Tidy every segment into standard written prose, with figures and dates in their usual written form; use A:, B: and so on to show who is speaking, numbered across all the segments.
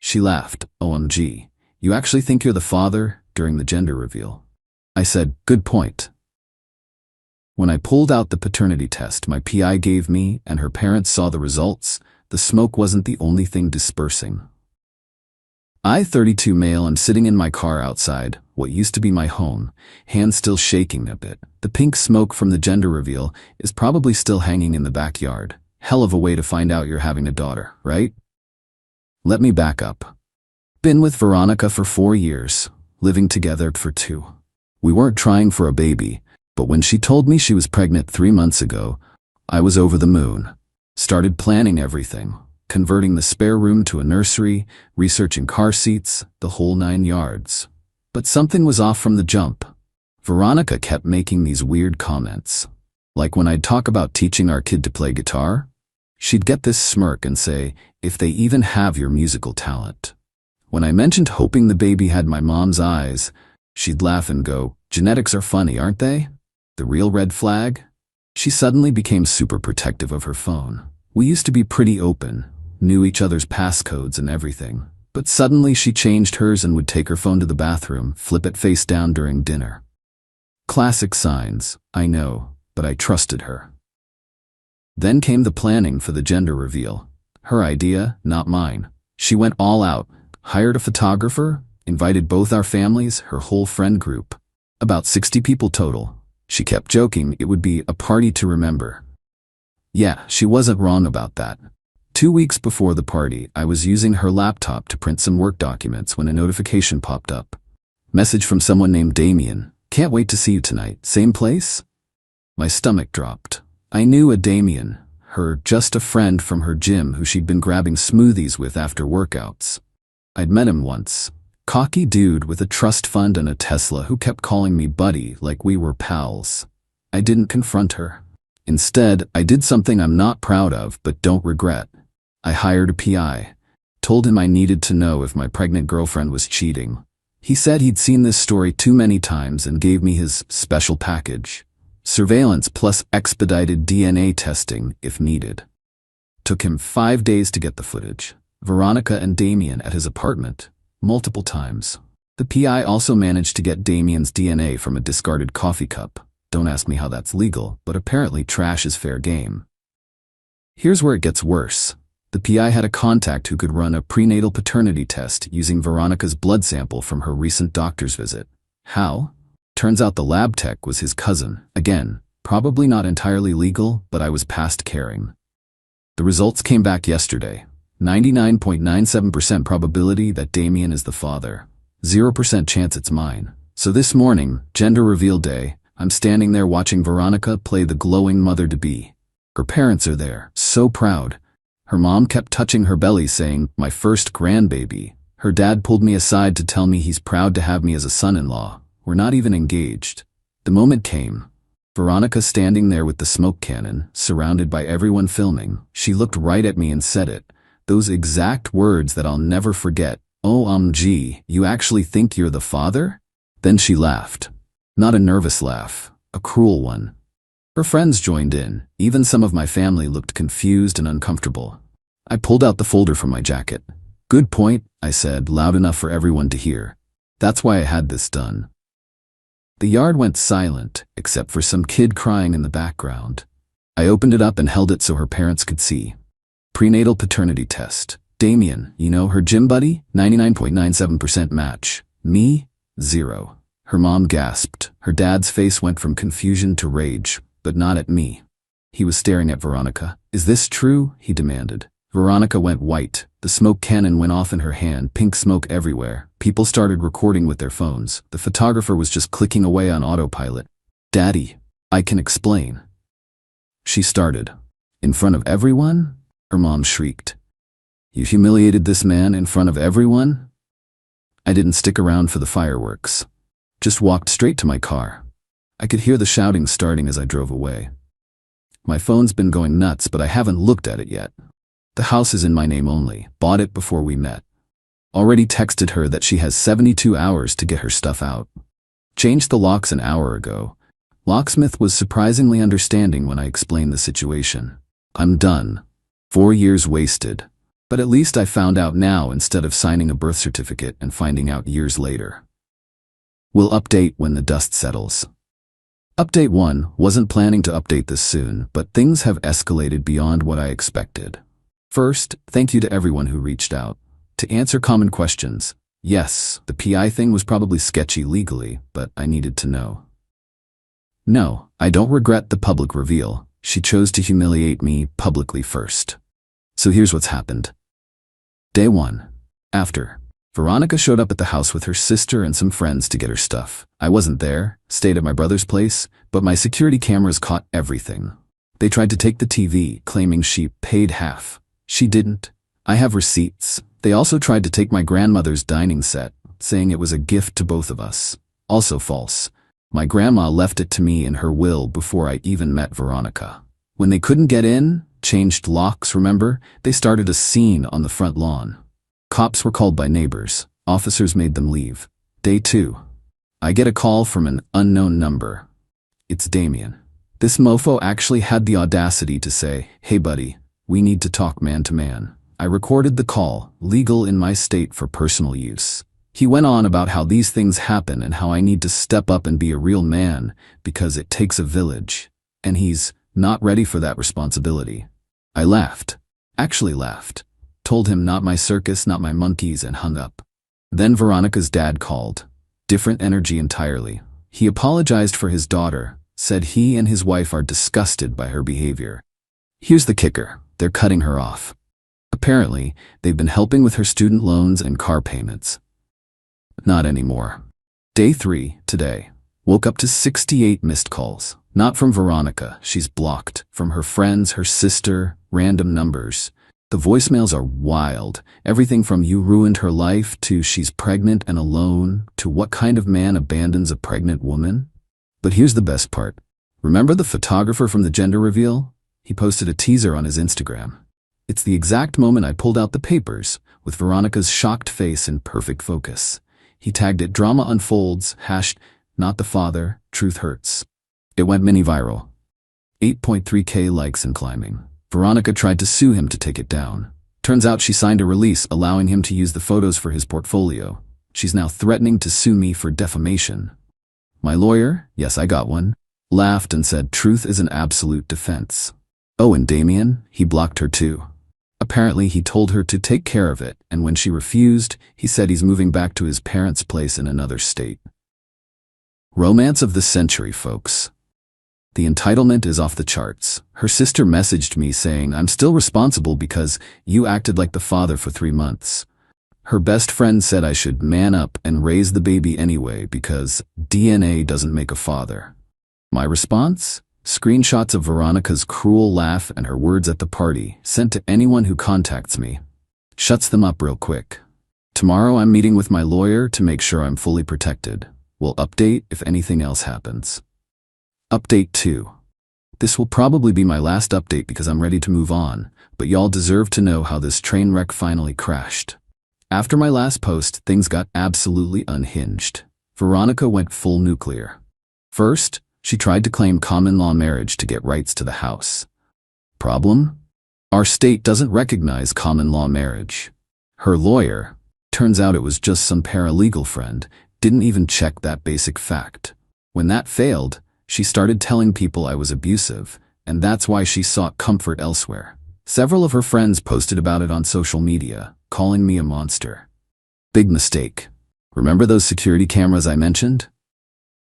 A: She laughed. OMG. You actually think you're the father during the gender reveal? I said, good point. When I pulled out the paternity test my PI gave me and her parents saw the results, the smoke wasn't the only thing dispersing. I, 32 male, am sitting in my car outside what used to be my home, hands still shaking a bit. The pink smoke from the gender reveal is probably still hanging in the backyard. Hell of a way to find out you're having a daughter, right? Let me back up. Been with Veronica for 4 years, living together for 2. We weren't trying for a baby, but when she told me she was pregnant 3 months ago, I was over the moon. Started planning everything, converting the spare room to a nursery, researching car seats, the whole 9 yards. But something was off from the jump. Veronica kept making these weird comments. Like when I'd talk about teaching our kid to play guitar, she'd get this smirk and say, if they even have your musical talent. When I mentioned hoping the baby had my mom's eyes, she'd laugh and go, genetics are funny, aren't they? The real red flag? She suddenly became super protective of her phone. We used to be pretty open, knew each other's passcodes and everything. But suddenly she changed hers and would take her phone to the bathroom, flip it face down during dinner. Classic signs, I know, but I trusted her. Then came the planning for the gender reveal. Her idea, not mine. She went all out, hired a photographer, invited both our families, her whole friend group. About 60 people total. She kept joking it would be a party to remember. Yeah, she wasn't wrong about that. 2 weeks before the party, I was using her laptop to print some work documents when a notification popped up. Message from someone named Damien. Can't wait to see you tonight. Same place? My stomach dropped. I knew a Damien, just a friend from her gym who she'd been grabbing smoothies with after workouts. I'd met him once. Cocky dude with a trust fund and a Tesla who kept calling me buddy like we were pals. I didn't confront her. Instead, I did something I'm not proud of but don't regret. I hired a PI. Told him I needed to know if my pregnant girlfriend was cheating. He said he'd seen this story too many times and gave me his special package. Surveillance plus expedited DNA testing if needed. Took him 5 days to get the footage. Veronica and Damien at his apartment. Multiple times. The PI also managed to get Damien's DNA from a discarded coffee cup. Don't ask me how that's legal, but apparently trash is fair game. Here's where it gets worse. The PI had a contact who could run a prenatal paternity test using Veronica's blood sample from her recent doctor's visit. How? Turns out the lab tech was his cousin. Again, probably not entirely legal, but I was past caring. The results came back yesterday. 99.97% probability that Damien is the father. 0% chance it's mine. So this morning, gender reveal day, I'm standing there watching Veronica play the glowing mother-to-be. Her parents are there, so proud. Her mom kept touching her belly saying, my first grandbaby. Her dad pulled me aside to tell me he's proud to have me as a son-in-law. We're not even engaged. The moment came. Veronica standing there with the smoke cannon, surrounded by everyone filming. She looked right at me and said it. Those exact words that I'll never forget. OMG, you actually think you're the father? Then she laughed. Not a nervous laugh, a cruel one. Her friends joined in. Even some of my family looked confused and uncomfortable. I pulled out the folder from my jacket. Good point, I said, loud enough for everyone to hear. That's why I had this done. The yard went silent, except for some kid crying in the background. I opened it up and held it so her parents could see. Prenatal paternity test. Damien, you know, her gym buddy? 99.97% match. Me? 0. Her mom gasped. Her dad's face went from confusion to rage, but not at me. He was staring at Veronica. Is this true? He demanded. Veronica went white. The smoke cannon went off in her hand, pink smoke everywhere. People started recording with their phones. The photographer was just clicking away on autopilot. Daddy, I can explain. She started. In front of everyone? Her mom shrieked. You humiliated this man in front of everyone? I didn't stick around for the fireworks. Just walked straight to my car. I could hear the shouting starting as I drove away. My phone's been going nuts, but I haven't looked at it yet. The house is in my name only. Bought it before we met. Already texted her that she has 72 hours to get her stuff out. Changed the locks an hour ago. Locksmith was surprisingly understanding when I explained the situation. I'm done. 4 years wasted. But at least I found out now instead of signing a birth certificate and finding out years later. We'll update when the dust settles. Update 1, wasn't planning to update this soon, but things have escalated beyond what I expected. First, thank you to everyone who reached out. To answer common questions, yes, the PI thing was probably sketchy legally, but I needed to know. No, I don't regret the public reveal. She chose to humiliate me publicly first. So here's what's happened. Day 1. After. Veronica showed up at the house with her sister and some friends to get her stuff. I wasn't there, stayed at my brother's place, but my security cameras caught everything. They tried to take the TV, claiming she paid half. She didn't. I have receipts. They also tried to take my grandmother's dining set, saying it was a gift to both of us. Also false. My grandma left it to me in her will before I even met Veronica. When they couldn't get in, changed locks, remember? They started a scene on the front lawn. Cops were called by neighbors. Officers made them leave. Day 2. I get a call from an unknown number. It's Damien. This mofo actually had the audacity to say, "Hey buddy, we need to talk man to man." I recorded the call, legal in my state for personal use. He went on about how these things happen and how I need to step up and be a real man because it takes a village. And he's not ready for that responsibility. I laughed. Actually laughed. Told him not my circus, not my monkeys, and hung up. Then Veronica's dad called. Different energy entirely. He apologized for his daughter, said he and his wife are disgusted by her behavior. Here's the kicker. They're cutting her off. Apparently, they've been helping with her student loans and car payments. Not anymore. Day 3, today. Woke up to 68 missed calls. Not from Veronica, she's blocked. From her friends, her sister, random numbers. The voicemails are wild. Everything from "you ruined her life" to "she's pregnant and alone" to "what kind of man abandons a pregnant woman?" But here's the best part. Remember the photographer from the gender reveal? He posted a teaser on his Instagram. It's the exact moment I pulled out the papers, with Veronica's shocked face in perfect focus. He tagged it "Drama Unfolds", #not the father, truth hurts. It went mini viral. 8.3K likes and climbing. Veronica tried to sue him to take it down. Turns out she signed a release allowing him to use the photos for his portfolio. She's now threatening to sue me for defamation. My lawyer, yes I got one, laughed and said truth is an absolute defense. Oh, and Damien, he blocked her too. Apparently he told her to take care of it, and when she refused, he said he's moving back to his parents' place in another state. Romance of the century, folks. The entitlement is off the charts. Her sister messaged me saying, "I'm still responsible because you acted like the father for 3 months." Her best friend said I should man up and raise the baby anyway because DNA doesn't make a father. My response? Screenshots of Veronica's cruel laugh and her words at the party, sent to anyone who contacts me. Shuts them up real quick. Tomorrow I'm meeting with my lawyer to make sure I'm fully protected. We'll update if anything else happens. Update 2. This will probably be my last update because I'm ready to move on, but y'all deserve to know how this train wreck finally crashed. After my last post, things got absolutely unhinged. Veronica went full nuclear. First, she tried to claim common law marriage to get rights to the house. Problem? Our state doesn't recognize common law marriage. Her lawyer, turns out it was just some paralegal friend, didn't even check that basic fact. When that failed, she started telling people I was abusive, and that's why she sought comfort elsewhere. Several of her friends posted about it on social media, calling me a monster. Big mistake. Remember those security cameras I mentioned?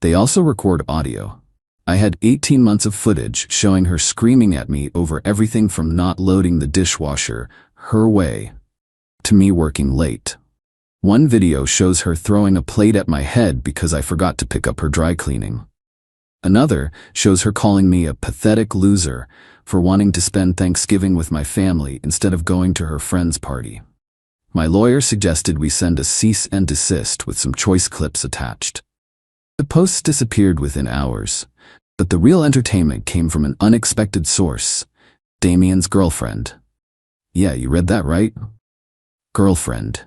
A: They also record audio. I had 18 months of footage showing her screaming at me over everything from not loading the dishwasher her way to me working late. One video shows her throwing a plate at my head because I forgot to pick up her dry cleaning. Another shows her calling me a pathetic loser for wanting to spend Thanksgiving with my family instead of going to her friend's party. My lawyer suggested we send a cease and desist with some choice clips attached. The posts disappeared within hours, but the real entertainment came from an unexpected source, Damien's girlfriend. Yeah, you read that right? Girlfriend.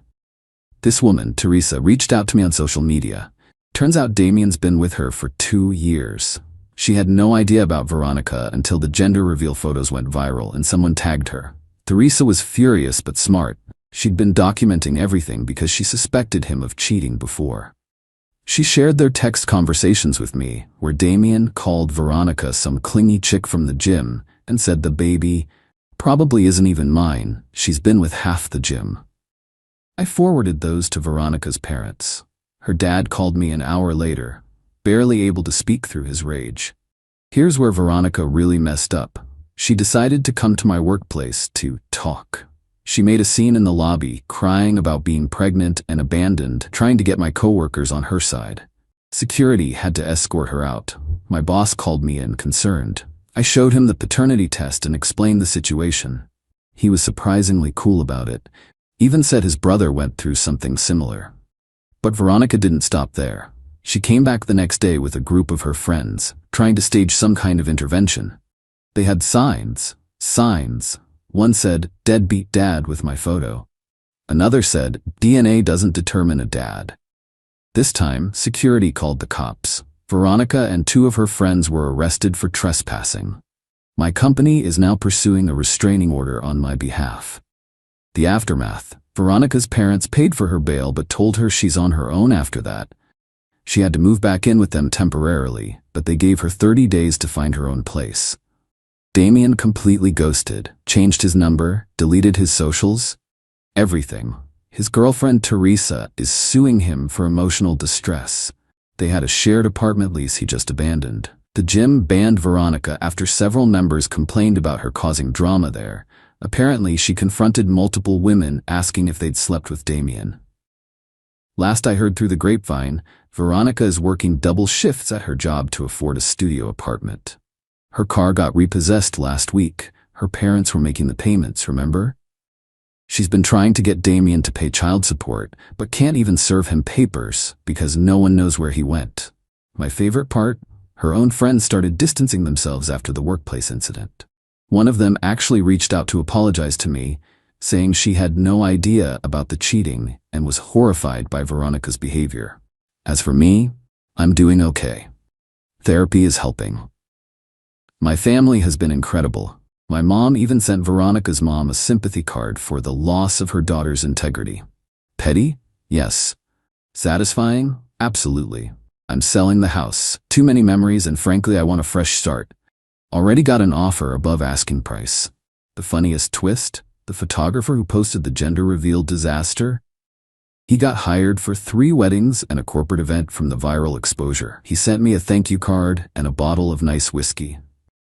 A: This woman, Teresa, reached out to me on social media. Turns out Damien's been with her for 2 years. She had no idea about Veronica until the gender reveal photos went viral and someone tagged her. Teresa was furious but smart. She'd been documenting everything because she suspected him of cheating before. She shared their text conversations with me, where Damien called Veronica some clingy chick from the gym and said the baby probably isn't even mine, she's been with half the gym. I forwarded those to Veronica's parents. Her dad called me an hour later, barely able to speak through his rage. Here's where Veronica really messed up. She decided to come to my workplace to talk. She made a scene in the lobby, crying about being pregnant and abandoned, trying to get my coworkers on her side. Security had to escort her out. My boss called me in, concerned. I showed him the paternity test and explained the situation. He was surprisingly cool about it, even said his brother went through something similar. But Veronica didn't stop there. She came back the next day with a group of her friends, trying to stage some kind of intervention. They had signs. One said, "Deadbeat dad" with my photo. Another said, "DNA doesn't determine a dad." This time, security called the cops. Veronica and 2 of her friends were arrested for trespassing. My company is now pursuing a restraining order on my behalf. The aftermath: Veronica's parents paid for her bail but told her she's on her own after that. She had to move back in with them temporarily, but they gave her 30 days to find her own place. Damien completely ghosted, changed his number, deleted his socials, everything. His girlfriend Teresa is suing him for emotional distress. They had a shared apartment lease he just abandoned. The gym banned Veronica after several members complained about her causing drama there. Apparently, she confronted multiple women asking if they'd slept with Damien. Last I heard through the grapevine, Veronica is working double shifts at her job to afford a studio apartment. Her car got repossessed last week. Her parents were making the payments, remember? She's been trying to get Damien to pay child support, but can't even serve him papers because no one knows where he went. My favorite part? Her own friends started distancing themselves after the workplace incident. One of them actually reached out to apologize to me, saying she had no idea about the cheating and was horrified by Veronica's behavior. As for me, I'm doing okay. Therapy is helping. My family has been incredible. My mom even sent Veronica's mom a sympathy card for the loss of her daughter's integrity. Petty? Yes. Satisfying? Absolutely. I'm selling the house. Too many memories, and frankly I want a fresh start. Already got an offer above asking price. The funniest twist? The photographer who posted the gender reveal disaster? He got hired for 3 weddings and a corporate event from the viral exposure. He sent me a thank you card and a bottle of nice whiskey.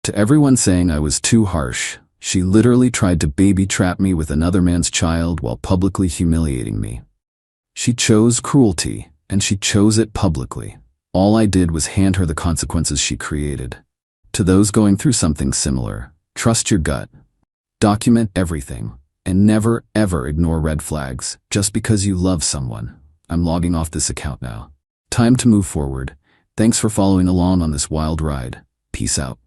A: To everyone saying I was too harsh, she literally tried to baby trap me with another man's child while publicly humiliating me. She chose cruelty, and she chose it publicly. All I did was hand her the consequences she created. To those going through something similar, trust your gut. Document everything, and never ever ignore red flags just because you love someone. I'm logging off this account now. Time to move forward. Thanks for following along on this wild ride. Peace out.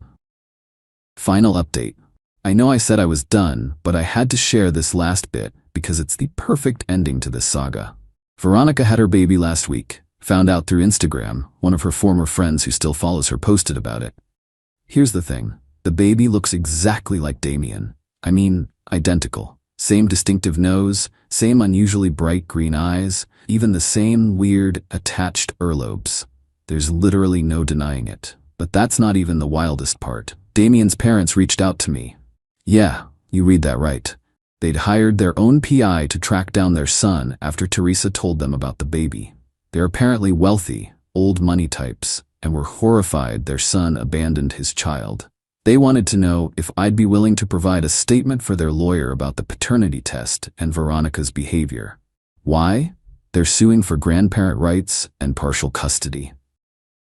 A: Final update. I know I said I was done, but I had to share this last bit because it's the perfect ending to this saga. Veronica had her baby last week. Found out through Instagram. One of her former friends who still follows her posted about it. Here's the thing. The baby looks exactly like Damien. I mean, identical. Same distinctive nose, same unusually bright green eyes, even the same weird, attached earlobes. There's literally no denying it. But that's not even the wildest part. Damien's parents reached out to me. Yeah, you read that right. They'd hired their own PI to track down their son after Teresa told them about the baby. They're apparently wealthy, old money types, and were horrified their son abandoned his child. They wanted to know if I'd be willing to provide a statement for their lawyer about the paternity test and Veronica's behavior. Why? They're suing for grandparent rights and partial custody.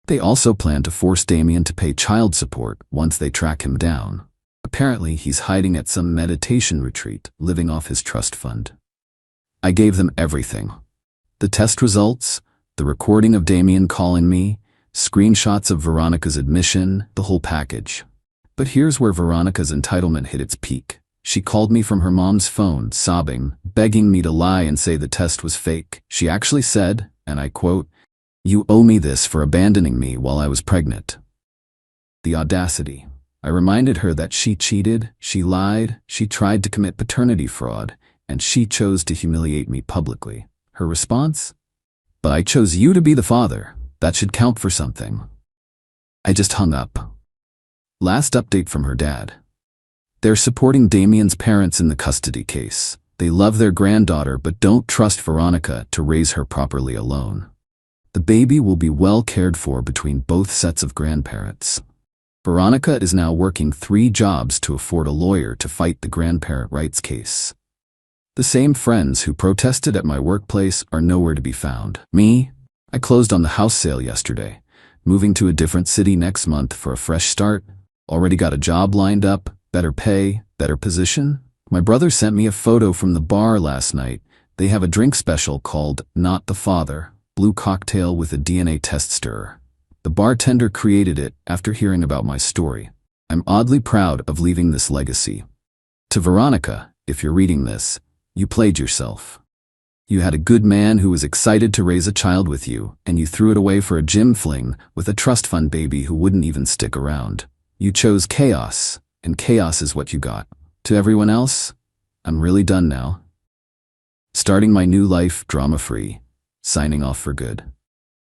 A: They also plan to force Damien to pay child support once they track him down. Apparently, he's hiding at some meditation retreat, living off his trust fund. I gave them everything. The test results, the recording of Damien calling me, screenshots of Veronica's admission, the whole package. But here's where Veronica's entitlement hit its peak. She called me from her mom's phone, sobbing, begging me to lie and say the test was fake. She actually said, and I quote, "You owe me this for abandoning me while I was pregnant." The audacity. I reminded her that she cheated, she lied, she tried to commit paternity fraud, and she chose to humiliate me publicly. Her response? But I chose you to be the father. That should count for something. I just hung up. Last update from her dad. They're supporting Damien's parents in the custody case. They love their granddaughter but don't trust Veronica to raise her properly alone. The baby will be well cared for between both sets of grandparents. Veronica is now working 3 jobs to afford a lawyer to fight the grandparent rights case. The same friends who protested at my workplace are nowhere to be found. Me? I closed on the house sale yesterday. Moving to a different city next month for a fresh start. Already got a job lined up, better pay, better position. My brother sent me a photo from the bar last night. They have a drink special called Not the Father, blue cocktail with a DNA test stirrer. The bartender created it after hearing about my story. I'm oddly proud of leaving this legacy. To Veronica, if you're reading this, you played yourself. You had a good man who was excited to raise a child with you, and you threw it away for a gym fling with a trust fund baby who wouldn't even stick around. You chose chaos, and chaos is what you got. To everyone else, I'm really done now. Starting my new life drama-free, signing off for good.